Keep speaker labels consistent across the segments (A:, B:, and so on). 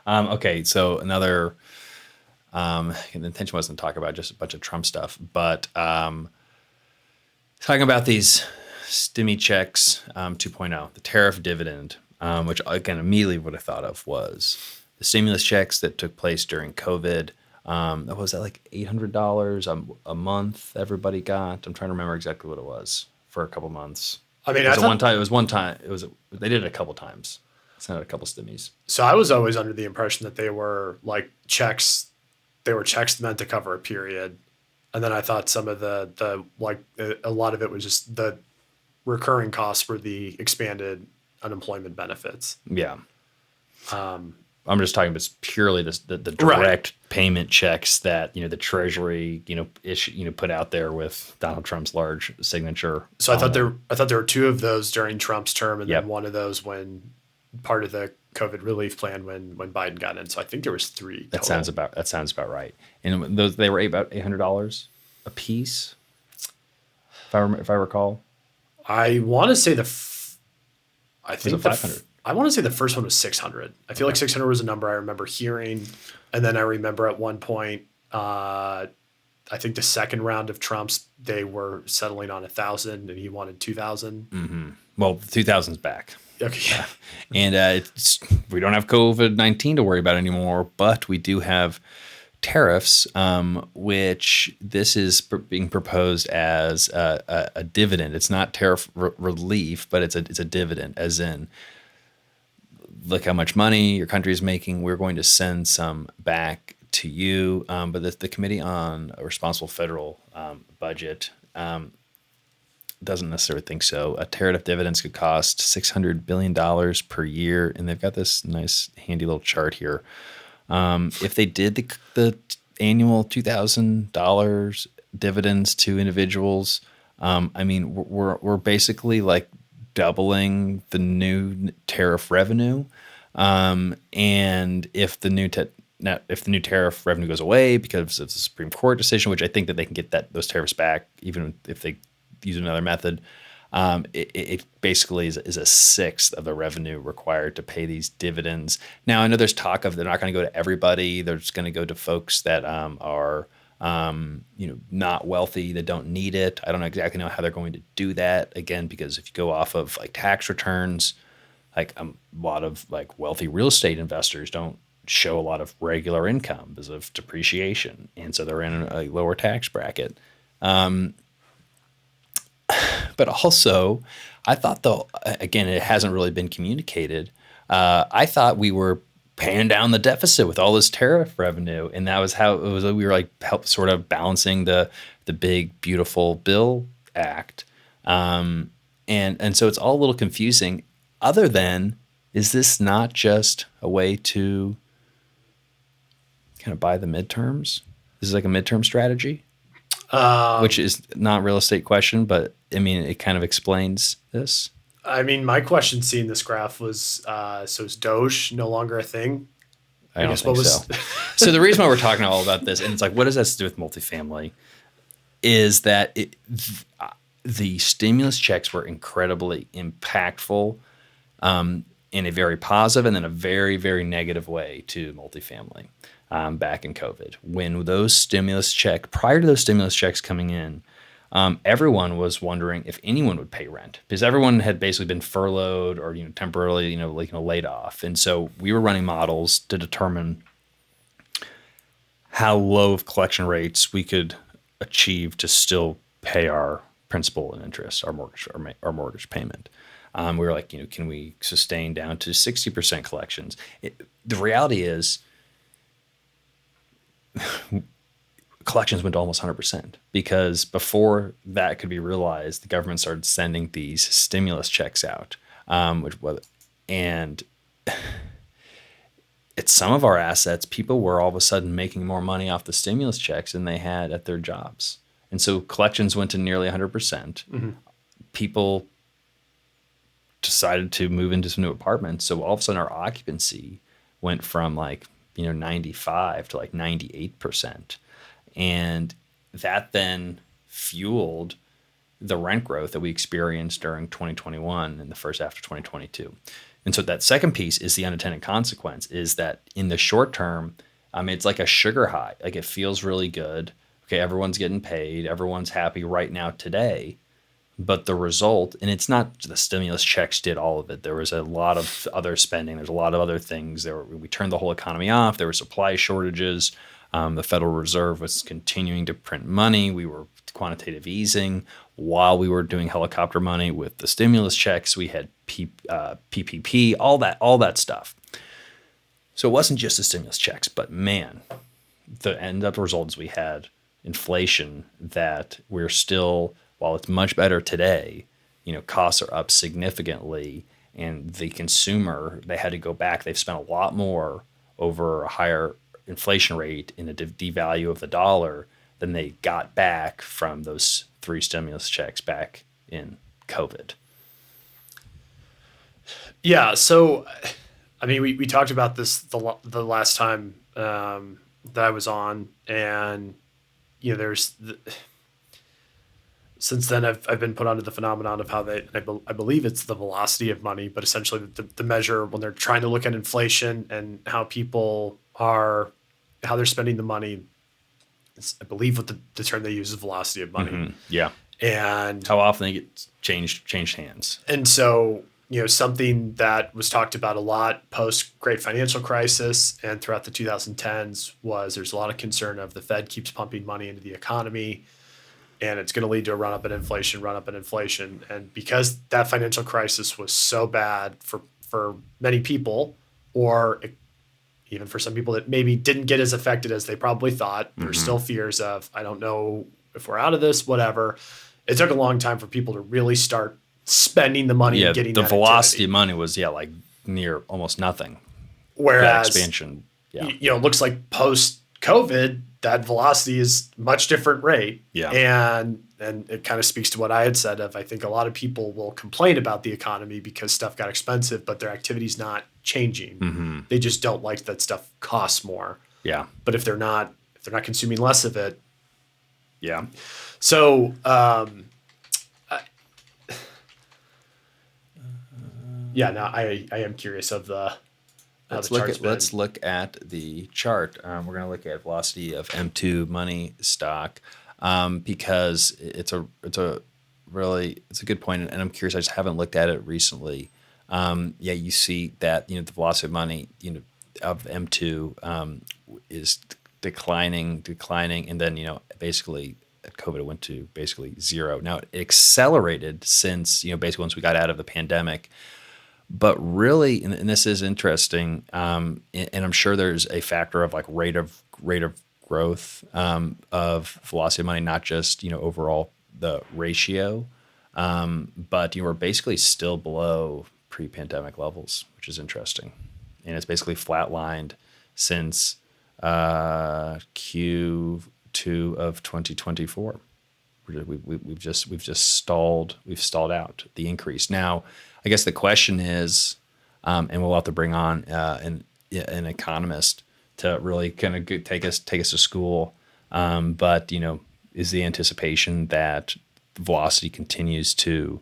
A: Okay, so another the intention wasn't to talk about just a bunch of Trump stuff, but talking about these stimmy checks 2.0, the tariff dividend, which again immediately what I thought of was the stimulus checks that took place during COVID. What was that, like $800 a month everybody got? I'm trying to remember exactly what it was for a couple months.
B: I mean,
A: It
B: I
A: was a one
B: thought
A: time. It was one time. They did it a couple times. Sent out a couple stimmies.
B: so. I was always under the impression that they were like checks. They were checks meant to cover a period, and then I thought some of the like a lot of it was just the recurring costs for the expanded unemployment benefits.
A: Yeah.
B: Um,
A: I'm just talking about purely the
B: right.
A: direct payment checks that the Treasury put out there with Donald Trump's large signature
B: So
A: on them.
B: I thought there were two of those during Trump's term, and then
A: Yep,
B: one of those when part of the COVID relief plan when Biden got in. So I think there was three total.
A: that sounds about right. And those they were about $800 a piece, if I recall.
B: I want to say I
A: Was it
B: think
A: 500?
B: I want to say the first one was 600. I feel like
A: Okay,
B: 600 was a number I remember hearing, and then I remember at one point, I think the second round of Trump's they were settling on 1,000, and he wanted 2,000.
A: well, the 2000's back.
B: Okay, yeah.
A: And we don't have COVID-19 to worry about anymore, but we do have tariffs, which this is being proposed as a dividend. It's not tariff relief, but it's a dividend, as in, look how much money your country is making. We're going to send some back to you. But the Committee on a Responsible Federal Budget doesn't necessarily think so. A tariff dividends could cost $600 billion per year. And they've got this nice, handy little chart here. If they did the annual $2,000 dividends to individuals, I mean, we're basically like doubling the new tariff revenue. And if the new if the new tariff revenue goes away because of the Supreme Court decision, which I think that they can get those tariffs back even if they use another method, it basically is a sixth of the revenue required to pay these dividends. Now, I know there's talk of they're not going to go to everybody. They're just going to go to folks that are not wealthy, that don't need it. I don't exactly know how they're going to do that. Again, because if you go off of like tax returns, like a lot of like wealthy real estate investors don't show a lot of regular income because of depreciation, and so they're in a lower tax bracket. But also, I thought, though, again, it hasn't really been communicated. I thought we were paying down the deficit with all this tariff revenue, and that was how it was. We were like sort of balancing the big beautiful bill act, and so it's all a little confusing. Other than, is this not just a way to kind of buy the midterms? This is like a midterm strategy, which
B: Um,
A: is not a real estate question, but I mean, it kind of explains this.
B: I mean, my question seeing this graph was, so is Doge no longer a thing?
A: I
B: I
A: don't
B: guess what
A: think so.
B: was
A: So the reason why we're talking all about this, and it's like, what does that have to do with multifamily, is that the stimulus checks were incredibly impactful in a very positive and then a very, very negative way to multifamily back in COVID. When prior to those stimulus checks coming in, everyone was wondering if anyone would pay rent because everyone had basically been furloughed or temporarily laid off, and so we were running models to determine how low of collection rates we could achieve to still pay our principal and interest, our mortgage payment. We were like, can we sustain down to 60% collections? The reality is collections went to almost 100% because before that could be realized, the government started sending these stimulus checks out, and at some of our assets, people were all of a sudden making more money off the stimulus checks than they had at their jobs. And so collections went to nearly 100%.
B: Mhm.
A: People decided to move into some new apartments. So all of a sudden our occupancy went from 95 to 98%. And that then fueled the rent growth that we experienced during 2021 and the first half of 2022. And so that second piece is the unintended consequence is that in the short term, it's like a sugar high. Like it feels really good. Okay, everyone's getting paid. Everyone's happy right now today. But the result, and it's not the stimulus checks did all of it. There was a lot of other spending. There's a lot of other things. We turned the whole economy off. There were supply shortages. The Federal Reserve was continuing to print money. We were quantitative easing while we were doing helicopter money with the stimulus checks. We had PPP, all that stuff. So it wasn't just the stimulus checks, but man, the end up result is we had inflation that we're still, while it's much better today, costs are up significantly, and the consumer, they had to go back. They've spent a lot more over a higher inflation rate in a devalue of the dollar than they got back from those 3 stimulus checks back in COVID.
B: Yeah. So, I mean, we talked about this the last time that I was on, and since then I've been put onto the phenomenon of how I believe it's the velocity of money, but essentially the measure when they're trying to look at inflation and how they're spending the money. I believe what the term they use is velocity of money.
A: Mm-hmm. Yeah.
B: And
A: how often they get changed hands.
B: And so, something that was talked about a lot post Great Financial Crisis and throughout the 2010s was there's a lot of concern of the Fed keeps pumping money into the economy, and it's going to lead to a run up in inflation. And because that financial crisis was so bad for many people, or even for some people that maybe didn't get as affected as they probably thought, there's still fears of, I don't know if we're out of this, whatever. It took a long time for people to really start spending the money and getting
A: the
B: that
A: velocity
B: activity.
A: of money was like near almost nothing.
B: Whereas
A: that expansion,
B: it looks like post COVID, that velocity is much different rate.
A: Yeah.
B: And it kind of speaks to what I had said of, I think a lot of people will complain about the economy because stuff got expensive, but their activity's not changing.
A: Mm-hmm.
B: They just don't like that stuff costs more.
A: Yeah.
B: But if they're not consuming less of it.
A: Yeah.
B: So, I am curious of the.
A: Let's look at the chart. We're going to look at velocity of M2 money stock because it's a good point, and I'm curious. I just haven't looked at it recently. You see that the velocity of money of M2 is declining, and then basically COVID it went to basically zero. Now it accelerated since basically once we got out of the pandemic. But really, and this is interesting, and I'm sure there's a factor of like rate of growth of velocity of money, not just overall the ratio, but we're basically still below pre-pandemic levels, which is interesting, and it's basically flatlined since Q2 of 2024. We've just stalled. We've stalled out the increase. Now, I guess the question is, and we'll have to bring on an economist to really kind of take us to school. But is the anticipation that velocity continues to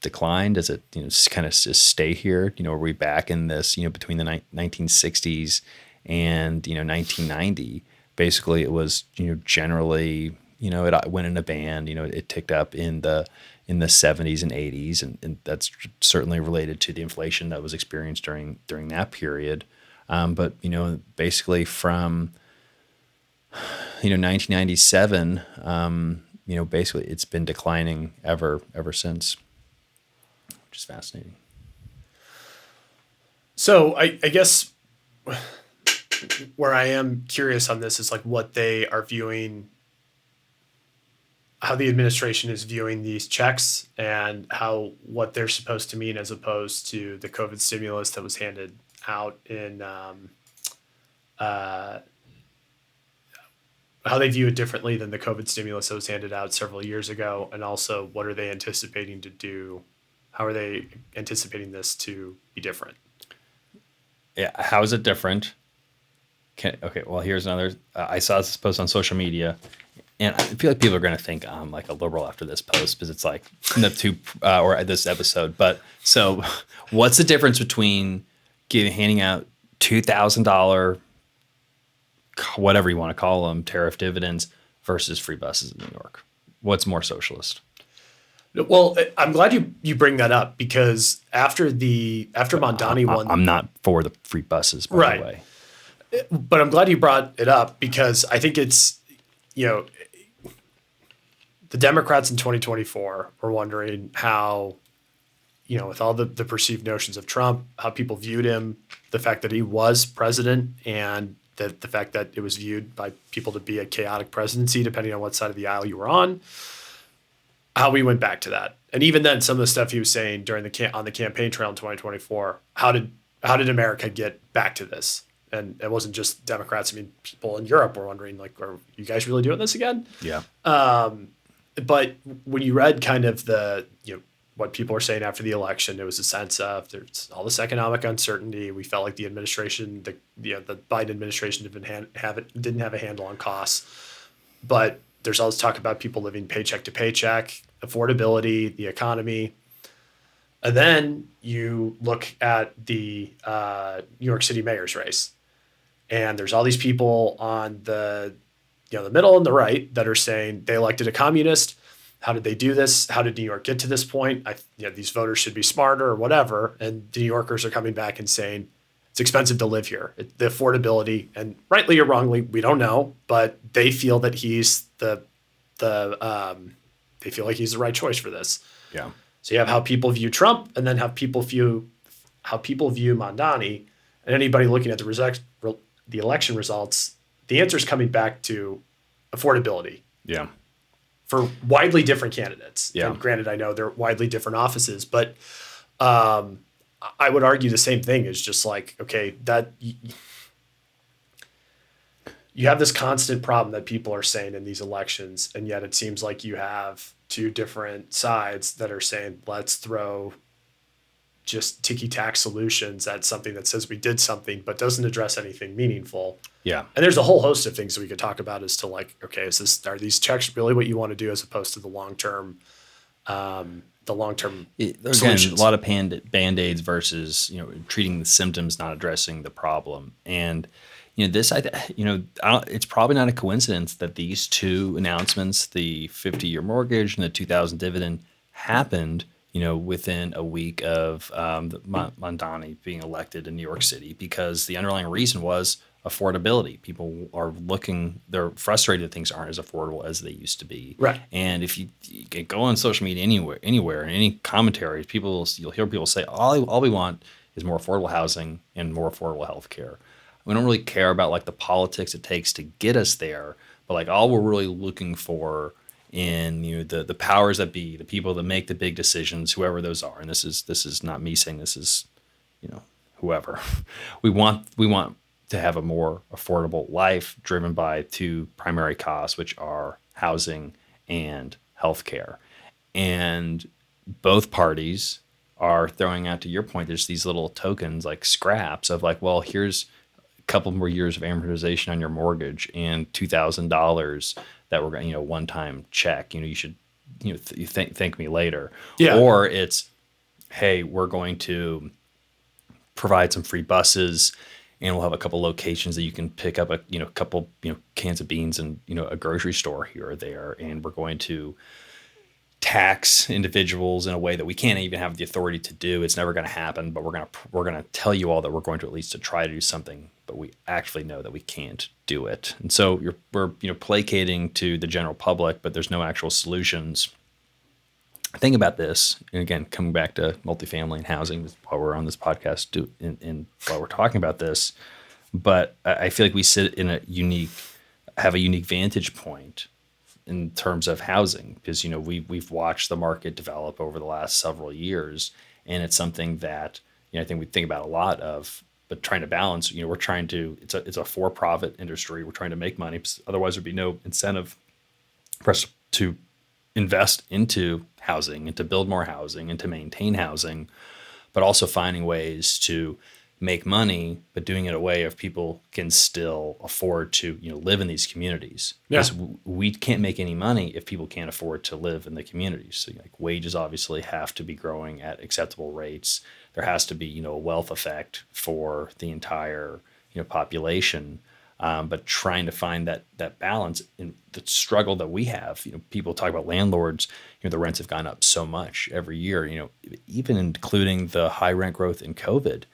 A: decline? Does it kind of just stay here? Are we back in this between the 1960s and 1990? Basically, it was generally it went in a band. It ticked up in the 70s and 80s, and that's certainly related to the inflation that was experienced during that period. But basically from 1997, basically it's been declining ever since, which is fascinating.
B: So I guess where I am curious on this is like what they are viewing, how the administration is viewing these checks and what they're supposed to mean as opposed to the COVID stimulus that was handed out in how they view it differently than the COVID stimulus that was handed out several years ago. And also what are they anticipating to do? How are they anticipating this to be different?
A: Yeah. How is it different? Well, here's another, I saw this post on social media. and I feel like people are going to think I'm like a liberal after this post because it's like the two or this episode. But so, what's the difference between handing out $2,000, whatever you want to call them, tariff dividends versus free buses in New York? What's more socialist?
B: Well, I'm glad you bring that up because after Mondani won,
A: I'm not for the free buses, by the way.
B: But I'm glad you brought it up because I think it's, the Democrats in 2024 were wondering how, with all the perceived notions of Trump, how people viewed him, the fact that he was president, and the fact that it was viewed by people to be a chaotic presidency, depending on what side of the aisle you were on, how we went back to that. And even then, some of the stuff he was saying during on the campaign trail in 2024, how did America get back to this? And it wasn't just Democrats. I mean, people in Europe were wondering, like, are you guys really doing this again?
A: Yeah.
B: But when you read kind of what people were saying after the election, it was a sense of there's all this economic uncertainty. We felt like the administration, the Biden administration didn't have a handle on costs. But there's all this talk about people living paycheck to paycheck, affordability, the economy. And then you look at the New York City mayor's race. And there's all these people on the middle and the right that are saying they elected a communist. How did they do this? How did New York get to this point? These voters should be smarter or whatever. And the New Yorkers are coming back and saying it's expensive to live here. The affordability, and rightly or wrongly, we don't know, but they feel that he's they feel like he's the right choice for this.
A: Yeah.
B: So you have how people view Trump, and then how people view Mondani, and anybody looking at the election results, the answer is coming back to affordability.
A: Yeah.
B: For widely different candidates.
A: Yeah.
B: And granted, I know they're widely different offices, but I would argue the same thing is just like, okay, that you have this constant problem that people are saying in these elections, and yet it seems like you have two different sides that are saying, let's throw just ticky-tack solutions at something that says we did something but doesn't address anything meaningful.
A: Yeah.
B: And there's a whole host of things that we could talk about as to like, okay, are these checks really what you want to do as opposed to the long-term
A: solutions? A lot of band-aids versus, treating the symptoms, not addressing the problem. And, it's probably not a coincidence that these two announcements, the 50-year mortgage and the 2,000 dividend, happened within a week of Mondani being elected in New York City, because the underlying reason was affordability. People are they're frustrated that things aren't as affordable as they used to be.
B: Right.
A: And if you can go on social media anywhere, in any commentaries, you'll hear people say, all we want is more affordable housing and more affordable health care. We don't really care about like the politics it takes to get us there, but like all we're really looking for in the powers that be, the people that make the big decisions, whoever those are, and this is not me saying this is, whoever. We want to have a more affordable life driven by two primary costs, which are housing and healthcare. And both parties are throwing out, to your point, there's these little tokens like scraps of like, well, here's a couple more years of amortization on your mortgage and $2,000 that we're going, one-time check. You should, thank me later.
B: Yeah.
A: Or it's, hey, we're going to provide some free buses, and we'll have a couple locations that you can pick up a couple cans of beans and a grocery store here or there, and we're going to tax individuals in a way that we can't even have the authority to do. It's never going to happen, but we're going to tell you all that we're going to at least to try to do something, but we actually know that we can't do it. And so we're placating to the general public, but there's no actual solutions. Think about this, and again, coming back to multifamily and housing while we're on this podcast, while we're talking about this, but I feel like we have a unique vantage point in terms of housing, because we've watched the market develop over the last several years, and it's something that I think we think about a lot of, but trying to balance. It's a for-profit industry. We're trying to make money, otherwise there'd be no incentive for us to invest into housing and to build more housing and to maintain housing, but also finding ways to make money, but doing it in a way of people can still afford to, live in these communities.
B: Yeah.
A: Because we can't make any money if people can't afford to live in the communities. So like wages obviously have to be growing at acceptable rates. There has to be, a wealth effect for the entire, population. But trying to find that balance in the struggle that we have, people talk about landlords, the rents have gone up so much every year, even including the high rent growth in COVID.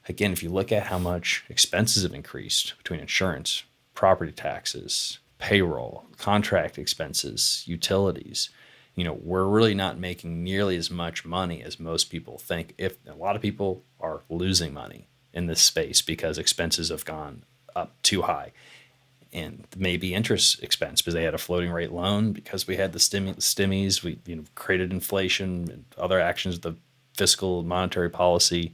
A: Again, if you look at how much expenses have increased between insurance, property taxes, payroll, contract expenses, utilities, we're really not making nearly as much money as most people think. If a lot of people are losing money in this space because expenses have gone up too high, and maybe interest expense because they had a floating rate loan, because we had the stimmies, we created inflation and other actions of the fiscal monetary policy.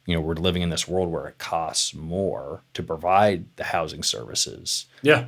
A: We're living in this world where it costs more to provide the housing services.
B: Yeah.